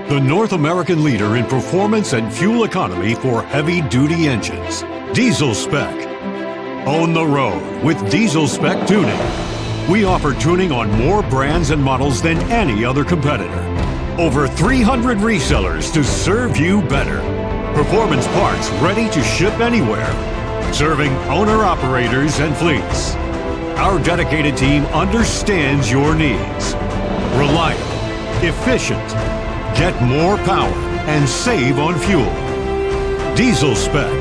the North American leader in performance and fuel economy for heavy-duty engines. Diesel Spec. Own the road with Diesel Spec Tuning. We offer tuning on more brands and models than any other competitor. Over 300 resellers to serve you better. Performance parts ready to ship anywhere. Serving owner-operators and fleets. Our dedicated team understands your needs. Reliable, efficient, get more power, and save on fuel. Diesel Spec.